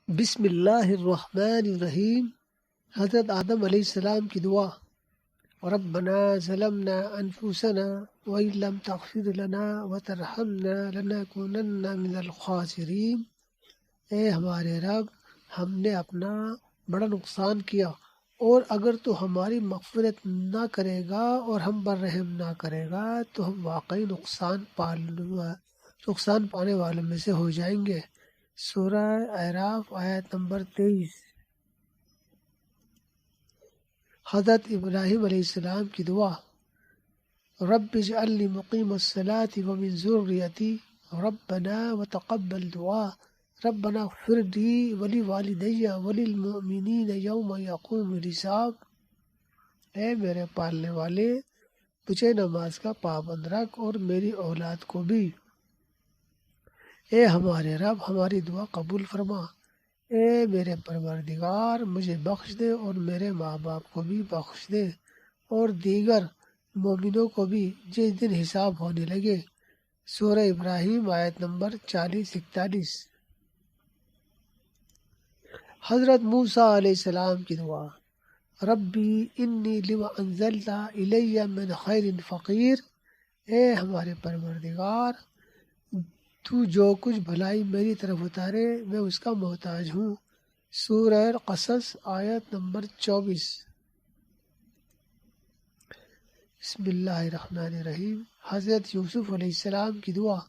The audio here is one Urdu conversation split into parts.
بسم اللہ الرحمن الرحیم۔ حضرت آدم علیہ السلام کی دعا۔ ربنا ظلمنا انفسنا وإن لم تغفر لنا وترحمنا لنكونن من الخاسرین۔ اے ہمارے رب، ہم نے اپنا بڑا نقصان کیا، اور اگر تو ہماری مغفرت نہ کرے گا اور ہم پر رحم نہ کرے گا تو ہم واقعی نقصان پانے والوں میں سے ہو جائیں گے۔ سورہ اعراف آیت نمبر 23۔ حضرت ابراہیم علیہ السلام کی دعا۔ رب اجعلنی مقیم الصلاۃ ومن ذریتی ربنا وتقبل دعا ربنا اغفر لی ولوالدی وللمؤمنین یوم یقوم الحساب۔ اے میرے پالنے والے، مجھے نماز کا پابند رکھ اور میری اولاد کو بھی۔ اے ہمارے رب، ہماری دعا قبول فرما۔ اے میرے پروردگار، مجھے بخش دے اور میرے ماں باپ کو بھی بخش دے، اور دیگر مومنوں کو بھی جس دن حساب ہونے لگے۔ سورہ ابراہیم آیت نمبر 40-41۔ حضرت موسیٰ علیہ السلام کی دعا۔ ربی انی لما انزلت الی من خیر فقیر۔ اے ہمارے پروردگار، تو جو کچھ بھلائی میری طرف اتارے میں اس کا محتاج ہوں۔ سورہ قصص آیت نمبر 24۔ بسم اللہ الرحمن الرحیم۔ حضرت یوسف علیہ السلام کی دعا۔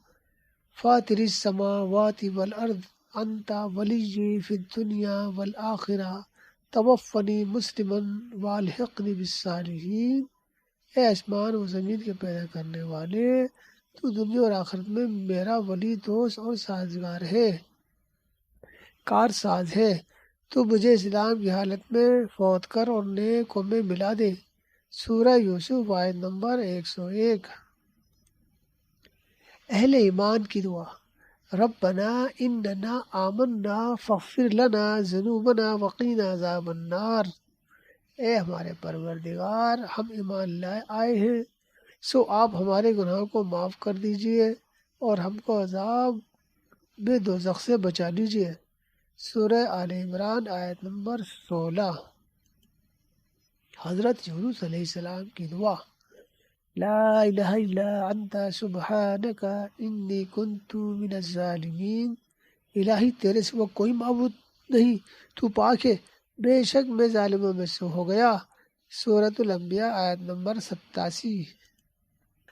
فاطر السماوات والارض انت ولی فی الدنیا والآخرہ توفنی مسلما والحقنی بالصالحین۔ اے آسمان و زمین کے پیدا کرنے والے، تو دنیا اور آخرت میں میرا ولی، دوست اور سازگار ہے، کارساز ہے۔ تو مجھے اسلام کی حالت میں فوت کر اور نیکوں میں ملا دے۔ سورہ یوسف آیت نمبر 101۔ اہل ایمان کی دعا۔ ربنا اننا آمنا فاغفر لنا ذنوبنا وقنا عذاب النار۔ اے ہمارے پروردگار، ہم ایمان لائے آئے ہیں، سو آپ ہمارے گناہوں کو معاف کر دیجئے اور ہم کو عذاب دوزخ سے بچا لیجئے۔ سورہ آل عمران آیت نمبر 16۔ حضرت یونس علیہ السلام کی دعا۔ لا الہ الا انت سبحانک انی کنت من الظالمین۔ الہی تیرے سوا کوئی معبود نہیں، تو پاک ہے، بے شک میں ظالموں میں سے ہو گیا۔ سورۃ الانبیاء آیت نمبر 87۔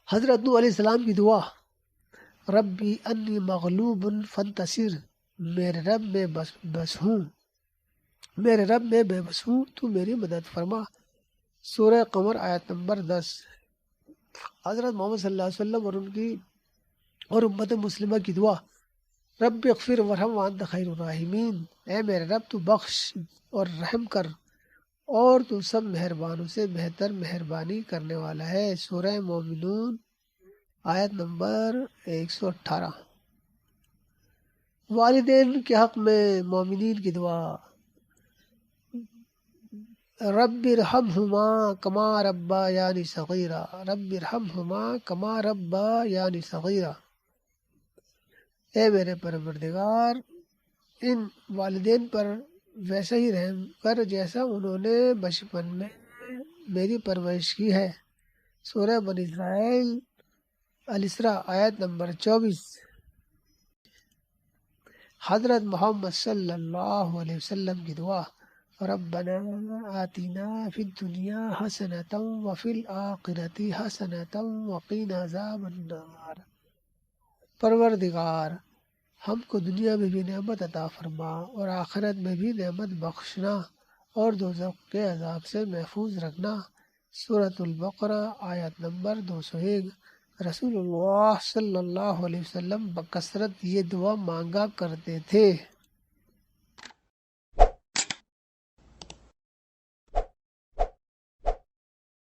حضرت نوح علیہ السلام کی دعا۔ ربی انی مغلوب فانتصر۔ میرے رب میں بے بس ہوں، تو میری مدد فرما۔ سورہ قمر آیت نمبر 10۔ حضرت محمد صلی اللہ علیہ وسلم اور امت مسلمہ کی دعا۔ رب اغفر ورحم وانت خیر الراحمین۔ اے میرے رب، تو بخش اور رحم کر، اور تو سب مہربانوں سے بہتر مہربانی کرنے والا ہے۔ سورہ مومنون آیت نمبر 118۔ والدین کے حق میں مومنین کی دعا۔ رب ارحمہما کما ربیانی صغیرا۔ رب ارحمہما کما ربیانی صغیرا۔ اے میرے پروردگار، ان والدین پر ویسا ہی رحم کر جیسا انہوں نے بچپن میں میری پرورش کی ہے۔ سورہ بنی اسرائیل الاسراء آیت نمبر 24۔ حضرت محمد صلی اللہ علیہ وسلم کی دعا۔ ربنا آتنا فی الدنیا حسنۃ وفی الآخرۃ حسنۃ وقنا عذاب النار۔ پروردگار، ہم کو دنیا میں بھی نعمت عطا فرما اور آخرت میں بھی نعمت بخشنا اور دوزخ کے عذاب سے محفوظ رکھنا۔ سورۃ البقرہ آیت نمبر 201۔ رسول اللہ صلی اللہ علیہ وسلم بکثرت یہ دعا مانگا کرتے تھے۔